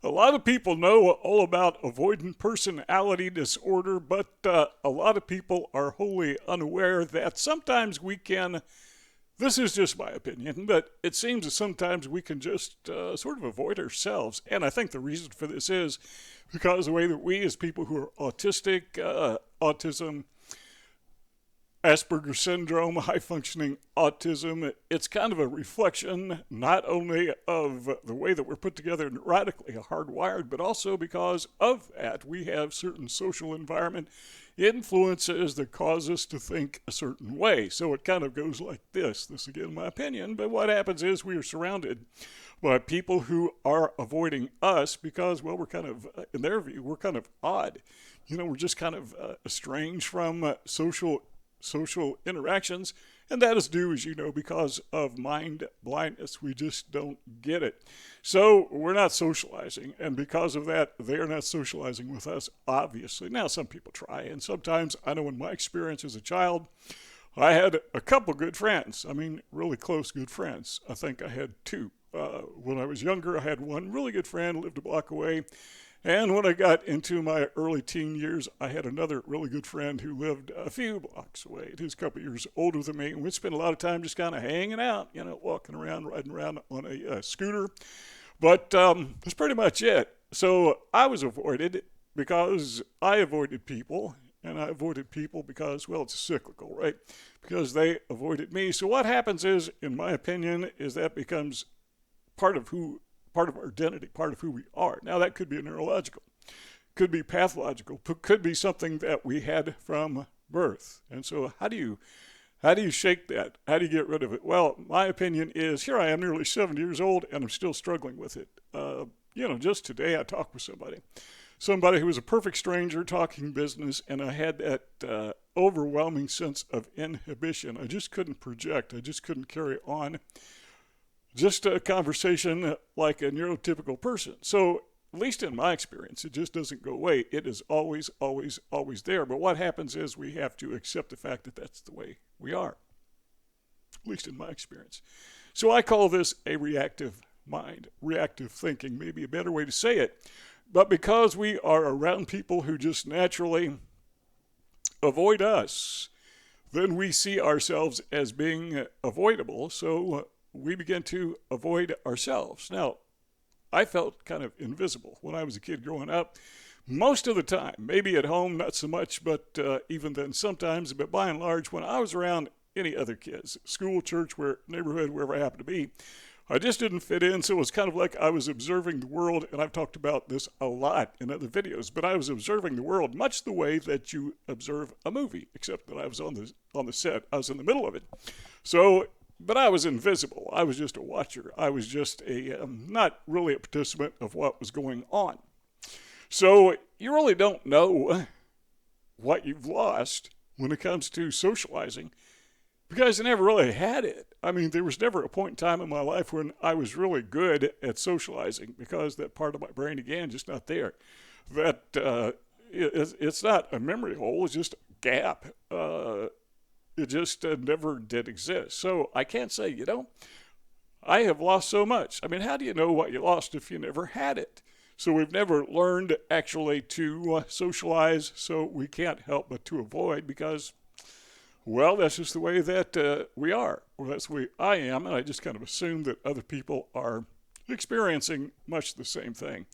A lot of people know all about avoidant personality disorder, but a lot of people are wholly unaware that sometimes we can, this is just my opinion, but it seems that sometimes we can just sort of avoid ourselves. And I think the reason for this is because the way that we, as people who are autistic, autism, Asperger syndrome, high functioning autism, it's kind of a reflection not only of the way that we're put together neurotically, hardwired, but also because of that we have certain social environment influences that cause us to think a certain way. So it kind of goes like this. This again, my opinion, but what happens is we are surrounded by people who are avoiding us because, well, we're kind of, in their view, we're kind of odd. You know, we're just kind of estranged from social interactions, and that is due, as you know, because of mind blindness. We just don't get it. So we're not socializing, and because of that, they're not socializing with us, obviously. Now, some people try, and sometimes, I know in my experience as a child, I had a couple good friends. I mean, really close good friends. I think I had two. When I was younger, I had one really good friend, lived a block away. And when I got into my early teen years, I had another really good friend who lived a few blocks away. He was a couple years older than me, and we'd spend a lot of time just kind of hanging out, you know, walking around, riding around on a scooter. But that's pretty much it. So I was avoided because I avoided people, and I avoided people because, well, it's cyclical, right? Because they avoided me. So what happens is, in my opinion, is that becomes part of our identity, part of who we are. Now, that could be neurological, could be pathological, could be something that we had from birth. And so how do you shake that? How do you get rid of it? Well, my opinion is, here I am nearly 70 years old, and I'm still struggling with it. Just today I talked with somebody who was a perfect stranger talking business, and I had that overwhelming sense of inhibition. I just couldn't project. I just couldn't carry on just a conversation like a neurotypical person. So, at least in my experience, it just doesn't go away. It is always, always, always there. But what happens is we have to accept the fact that that's the way we are, at least in my experience. So I call this a reactive mind, reactive thinking, maybe a better way to say it. But because we are around people who just naturally avoid us, then we see ourselves as being avoidable. So we begin to avoid ourselves. Now, I felt kind of invisible when I was a kid growing up. Most of the time, maybe at home, not so much, but even then sometimes, but by and large, when I was around any other kids, school, church, neighborhood, wherever I happened to be, I just didn't fit in. So it was kind of like I was observing the world, and I've talked about this a lot in other videos, but I was observing the world much the way that you observe a movie, except that I was on the set. I was in the middle of it. But I was invisible. I was just a watcher. I was just not really a participant of what was going on. So you really don't know what you've lost when it comes to socializing because I never really had it. I mean, there was never a point in time in my life when I was really good at socializing because that part of my brain, again, just not there. It's not a memory hole. It's just a gap. It just never did exist. So I can't say, I have lost so much. I mean, how do you know what you lost if you never had it? So we've never learned actually to socialize, so we can't help but to avoid because, well, that's just the way that we are. Or that's the way I am, and I just kind of assume that other people are experiencing much the same thing.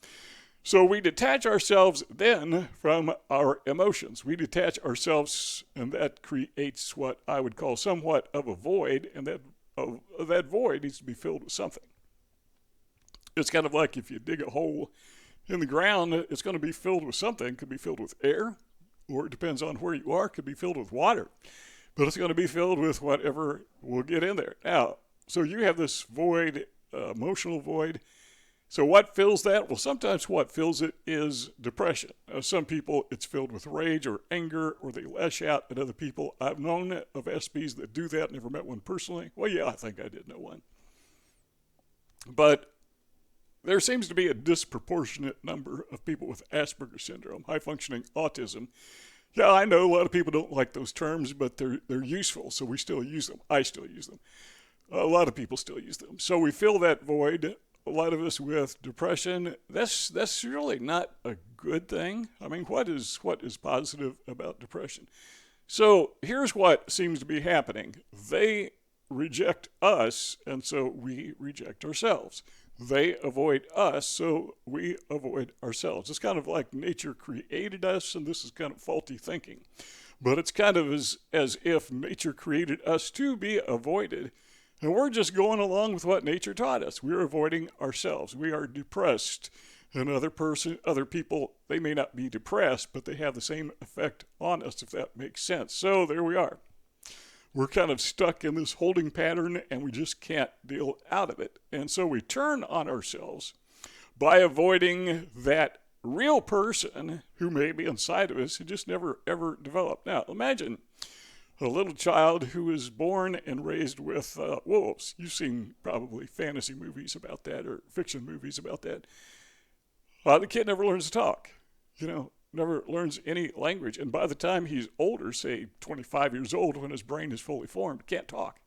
So we detach ourselves then from our emotions. We detach ourselves, and that creates what I would call somewhat of a void, and that void needs to be filled with something. It's kind of like if you dig a hole in the ground, it's going to be filled with something. It could be filled with air, or it depends on where you are. It could be filled with water, but it's going to be filled with whatever will get in there. Now, so you have this void, emotional void. So what fills that? Well, sometimes what fills it is depression. Some people, it's filled with rage or anger, or they lash out at other people. I've known of SPs that do that, never met one personally. Well, yeah, I think I did know one. But there seems to be a disproportionate number of people with Asperger syndrome, high-functioning autism. Yeah, I know a lot of people don't like those terms, but they're useful, so we still use them. I still use them. A lot of people still use them. So we fill that void a lot of us with depression, that's really not a good thing. I mean, what is positive about depression? So here's what seems to be happening. They reject us, and so we reject ourselves. They avoid us, so we avoid ourselves. It's kind of like nature created us, and this is kind of faulty thinking. But it's kind of as if nature created us to be avoided, and we're just going along with what nature taught us. We're avoiding ourselves. We are depressed. And other people, they may not be depressed, but they have the same effect on us, if that makes sense. So there we are. We're kind of stuck in this holding pattern, and we just can't deal out of it. And so we turn on ourselves by avoiding that real person who may be inside of us who just never, ever developed. Now, imagine a little child who is born and raised with wolves. You've seen probably fantasy movies about that or fiction movies about that. The kid never learns to talk, never learns any language. And by the time he's older, say 25 years old, when his brain is fully formed, can't talk.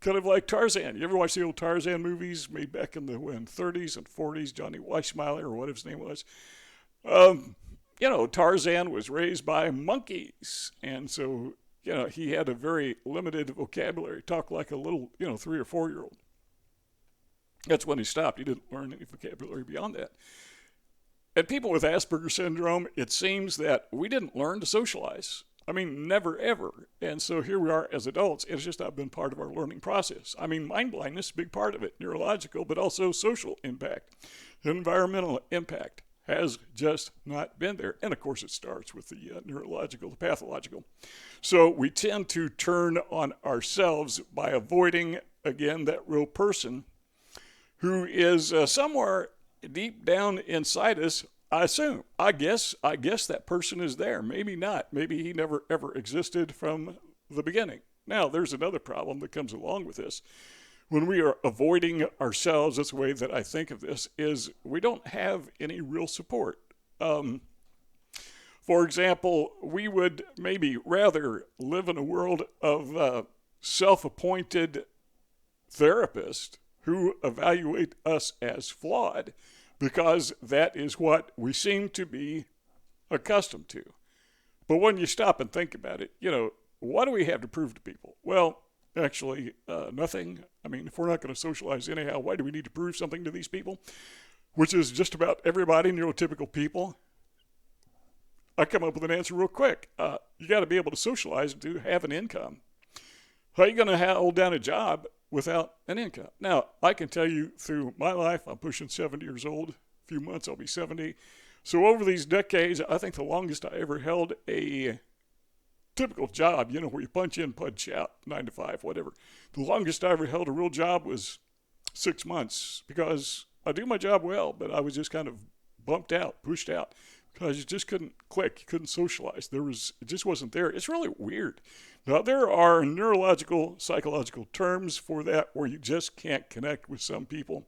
Kind of like Tarzan. You ever watch the old Tarzan movies made back in the 30s and 40s? Johnny Weissmuller or whatever his name was. Tarzan was raised by monkeys. And so, he had a very limited vocabulary, talked like a little, 3 or 4 year old. That's when he stopped. He didn't learn any vocabulary beyond that. And people with Asperger syndrome, it seems that we didn't learn to socialize. I mean, never, ever. And so here we are as adults. It's just not been part of our learning process. I mean, mind blindness, big part of it, neurological, but also social impact. Environmental impact has just not been there. And of course, it starts with the neurological, the pathological. So we tend to turn on ourselves by avoiding, again, that real person who is somewhere deep down inside us. I assume, I guess that person is there. Maybe not. Maybe he never ever existed from the beginning. Now, there's another problem that comes along with this. When we are avoiding ourselves, that's the way that I think of this, is we don't have any real support. For example, we would maybe rather live in a world of self-appointed therapists who evaluate us as flawed, because that is what we seem to be accustomed to. But when you stop and think about it, what do we have to prove to people? Well, actually, nothing. I mean, if we're not going to socialize anyhow, why do we need to prove something to these people? Which is just about everybody, neurotypical people. I come up with an answer real quick. You got to be able to socialize to have an income. How are you going to hold down a job without an income? Now, I can tell you through my life, I'm pushing 70 years old. A few months, I'll be 70. So over these decades, I think the longest I ever held a typical job, where you punch in, punch out, 9 to 5, whatever. The longest I ever held a real job was 6 months, because I do my job well, but I was just kind of bumped out, pushed out, because you just couldn't click, you couldn't socialize. It just wasn't there. It's really weird. Now, there are neurological, psychological terms for that where you just can't connect with some people.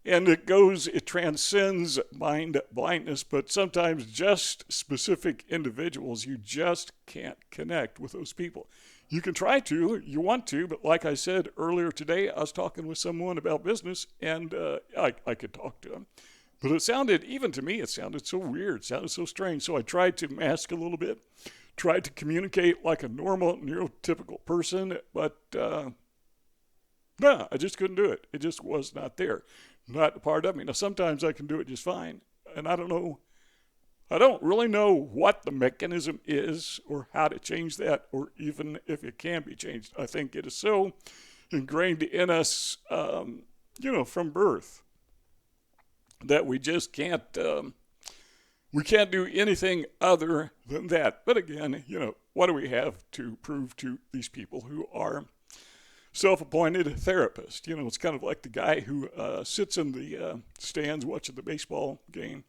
And it transcends mind blindness, but sometimes just specific individuals, you just can't connect with those people. You can try to, you want to, but like I said earlier today, I was talking with someone about business, and I could talk to him. But even to me, it sounded so weird, it sounded so strange. So I tried to mask a little bit, tried to communicate like a normal, neurotypical person, but no, I just couldn't do it. It just was not there. Not a part of me. Now, sometimes I can do it just fine, and I don't really know what the mechanism is or how to change that, or even if it can be changed. I think it is so ingrained in us, from birth, that we just can't do anything other than that. But again, what do we have to prove to these people who are self-appointed therapist? It's kind of like the guy who sits in the stands watching the baseball game,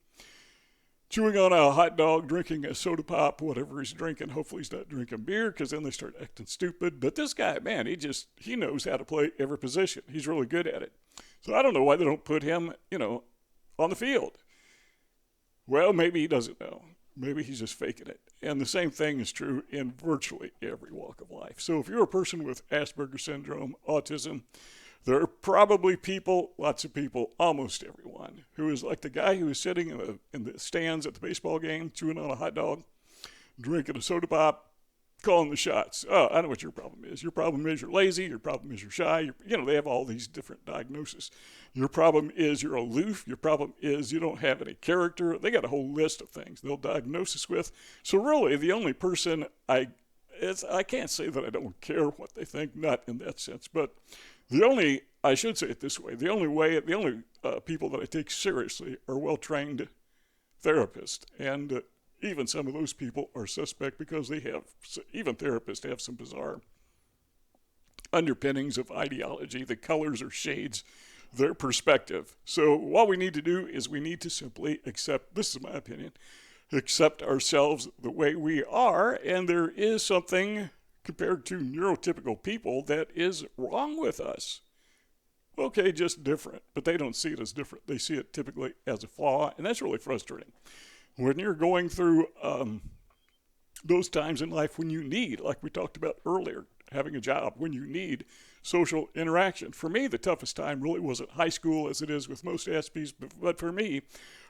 chewing on a hot dog, drinking a soda pop, whatever he's drinking. Hopefully he's not drinking beer, because then they start acting stupid. But this guy, man, he knows how to play every position. He's really good at it. So I don't know why they don't put him, on the field. Well, maybe he doesn't know. Maybe he's just faking it. And the same thing is true in virtually every walk of life. So if you're a person with Asperger syndrome, autism, There are probably people, lots of people, almost everyone, who is like the guy who is sitting in the stands at the baseball game, chewing on a hot dog, drinking a soda pop, calling the shots. Oh, I know what your problem is. Your problem is you're lazy. Your problem is you're shy. They have all these different diagnoses. Your problem is you're aloof. Your problem is you don't have any character. They got a whole list of things they'll diagnose us with. So really, the only person I can't say that I don't care what they think, not in that sense, but I should say it this way, the only people that I take seriously are well-trained therapists. And even some of those people are suspect because even therapists have some bizarre underpinnings of ideology. The colors or shades their perspective. So what we need to do is we need to simply accept, this is my opinion, accept ourselves the way we are, and there is something compared to neurotypical people that is wrong with us. Okay, just different, but they don't see it as different. They see it typically as a flaw, and that's really frustrating. When you're going through those times in life when you need, like we talked about earlier, having a job, when you need social interaction. For me, the toughest time really wasn't high school as it is with most Aspies, but for me,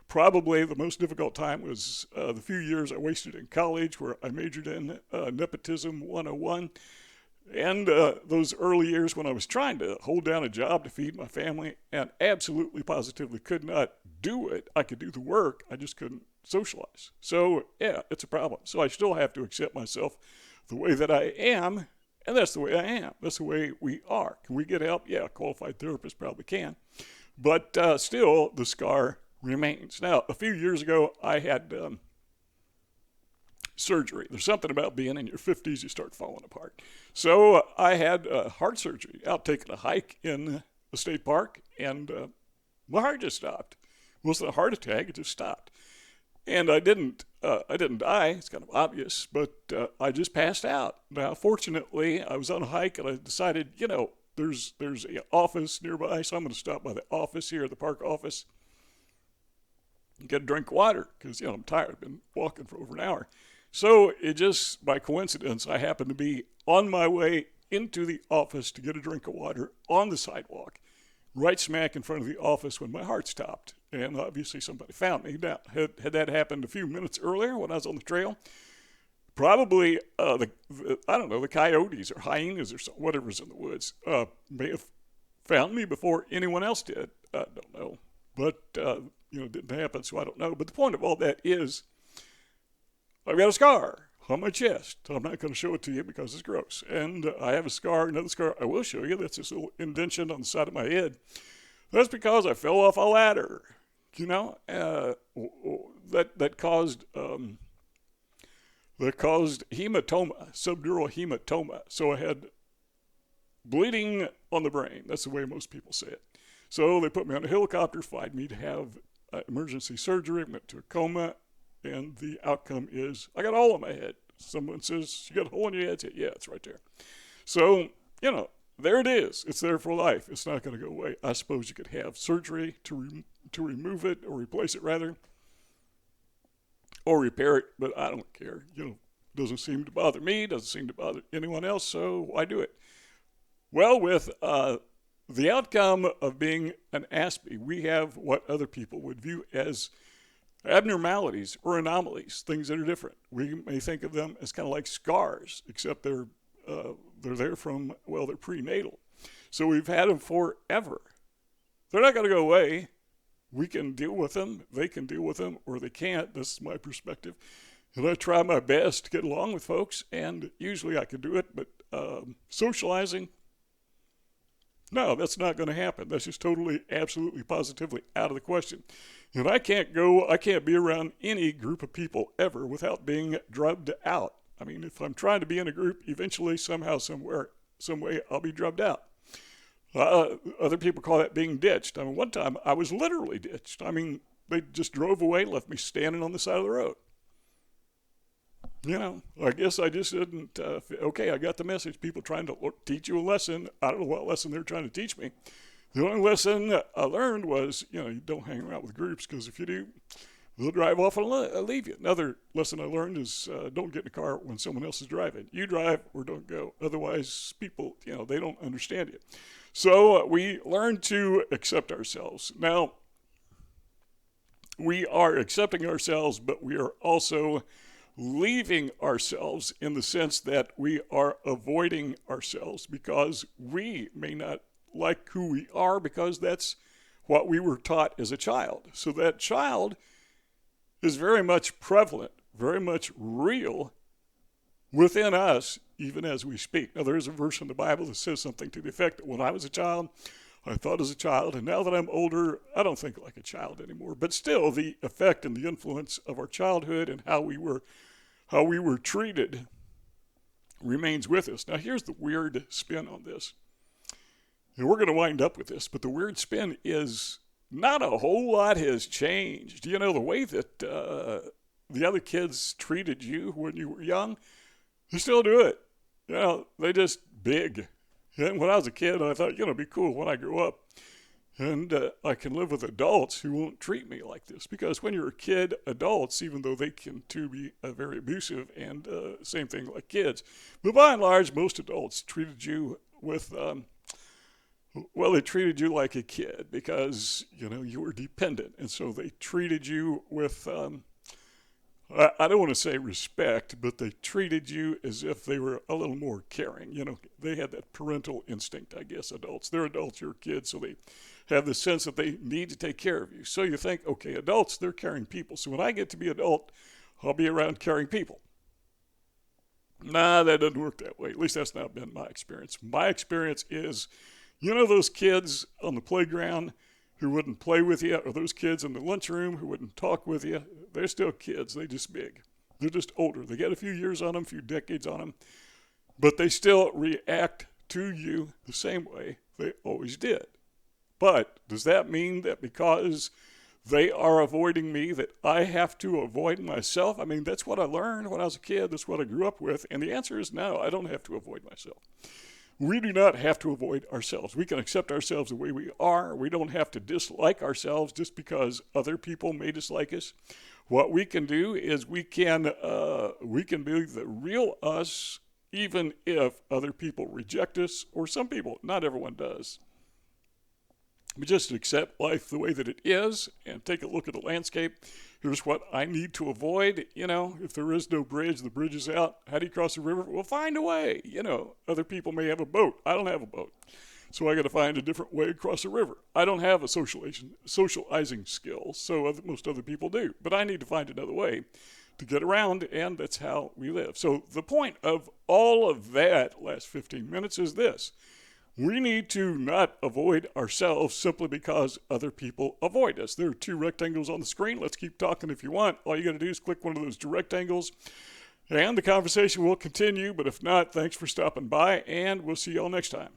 probably the most difficult time was the few years I wasted in college where I majored in nepotism 101. And those early years when I was trying to hold down a job to feed my family and absolutely positively could not do it. I could do the work, I just couldn't socialize. So, yeah, it's a problem. So I still have to accept myself the way that I am, and that's the way I am. That's the way we are. Can we get help? Yeah, a qualified therapist probably can. But still, the scar remains. Now, a few years ago, I had surgery. There's something about being in your 50s, you start falling apart. So I had heart surgery, out taking a hike in a state park, and my heart just stopped. It wasn't a heart attack, it just stopped. And I didn't die, it's kind of obvious, but I just passed out. Now, fortunately, I was on a hike, and I decided, there's an office nearby, so I'm going to stop by the office here, the park office, and get a drink of water, because, I'm tired. I've been walking for over an hour. So it just, by coincidence, I happened to be on my way into the office to get a drink of water on the sidewalk, right smack in front of the office when my heart stopped. And obviously somebody found me. Now, had that happened a few minutes earlier when I was on the trail, probably, the coyotes or hyenas or whatever's in the woods may have found me before anyone else did. I don't know. But, it didn't happen, so I don't know. But the point of all that is, I've got a scar on my chest. I'm not going to show it to you because it's gross. And I have another scar I will show you. That's this little indentation on the side of my head. That's because I fell off a ladder, that caused hematoma, subdural hematoma. So I had bleeding on the brain. That's the way most people say it. So they put me on a helicopter, flied me to have emergency surgery, went to a coma, and the outcome is I got a hole in my head. Someone says, you got a hole in your head? Yeah, it's right there. So, there it is. It's there for life. It's not going to go away. I suppose you could have surgery to remove it, or replace it rather, or repair it, but I don't care. Doesn't seem to bother me, doesn't seem to bother anyone else, so why do it? Well, with the outcome of being an Aspie, we have what other people would view as abnormalities or anomalies, things that are different. We may think of them as kind of like scars, except they're there from, they're prenatal. So we've had them forever. They're not going to go away. We can deal with them. They can deal with them, or they can't. This is my perspective. And I try my best to get along with folks, and usually I can do it, but socializing, no, that's not going to happen. That's just totally, absolutely, positively out of the question. And I can't be around any group of people ever without being drubbed out. I mean, if I'm trying to be in a group, eventually, somehow, somewhere, some way, I'll be drubbed out. Other people call that being ditched. I mean, one time I was literally ditched. I mean, they just drove away, left me standing on the side of the road. I guess I just didn't, I got the message. People trying to teach you a lesson. I don't know what lesson they're trying to teach me. The only lesson I learned was, you don't hang around with groups, because if you do, they'll drive off and leave you. Another lesson I learned is don't get in a car when someone else is driving. You drive or don't go. Otherwise, people, they don't understand you. So we learn to accept ourselves. Now, we are accepting ourselves, but we are also leaving ourselves in the sense that we are avoiding ourselves because we may not like who we are because that's what we were taught as a child. So that child is very much prevalent, very much real within us, even as we speak. Now, there's a verse in the Bible that says something to the effect that when I was a child, I thought as a child, and now that I'm older, I don't think like a child anymore. But still, the effect and the influence of our childhood and how we were treated remains with us. Now, here's the weird spin on this. And we're going to wind up with this, but the weird spin is not a whole lot has changed. You know, the way that the other kids treated you when you were young, they still do it. You know, they just big. And when I was a kid, I thought, it'd be cool when I grow up. And I can live with adults who won't treat me like this. Because when you're a kid, adults, even though they can too be very abusive, and same thing like kids. But by and large, most adults treated you with, they treated you like a kid because, you were dependent. And so they treated you with, I don't want to say respect, but they treated you as if they were a little more caring. They had that parental instinct, I guess, adults. They're adults, you're kids, so they have the sense that they need to take care of you. So you think, okay, adults, they're caring people. So when I get to be adult, I'll be around caring people. Nah, that doesn't work that way. At least that's not been my experience. My experience is, those kids on the playground who wouldn't play with you, or those kids in the lunchroom who wouldn't talk with you, they're still kids. They're just big. They're just older. They got a few years on them, a few decades on them, but they still react to you the same way they always did. But does that mean that because they are avoiding me that I have to avoid myself? I mean, that's what I learned when I was a kid. That's what I grew up with. And the answer is no, I don't have to avoid myself. We do not have to avoid ourselves. We can accept ourselves the way we are. We don't have to dislike ourselves just because other people may dislike us. What we can do is we can be the real us, even if other people reject us, or some people, not everyone does. But just accept life the way that it is and take a look at the landscape. Here's what I need to avoid. If there is no bridge, the bridge is out. How do you cross the river? Well, find a way. Other people may have a boat. I don't have a boat. So I got to find a different way across the river. I don't have a socializing skill, so most other people do. But I need to find another way to get around, and that's how we live. So the point of all of that last 15 minutes is this. We need to not avoid ourselves simply because other people avoid us. There are 2 rectangles on the screen. Let's keep talking if you want. All you got to do is click one of those rectangles, and the conversation will continue. But if not, thanks for stopping by, and we'll see y'all next time.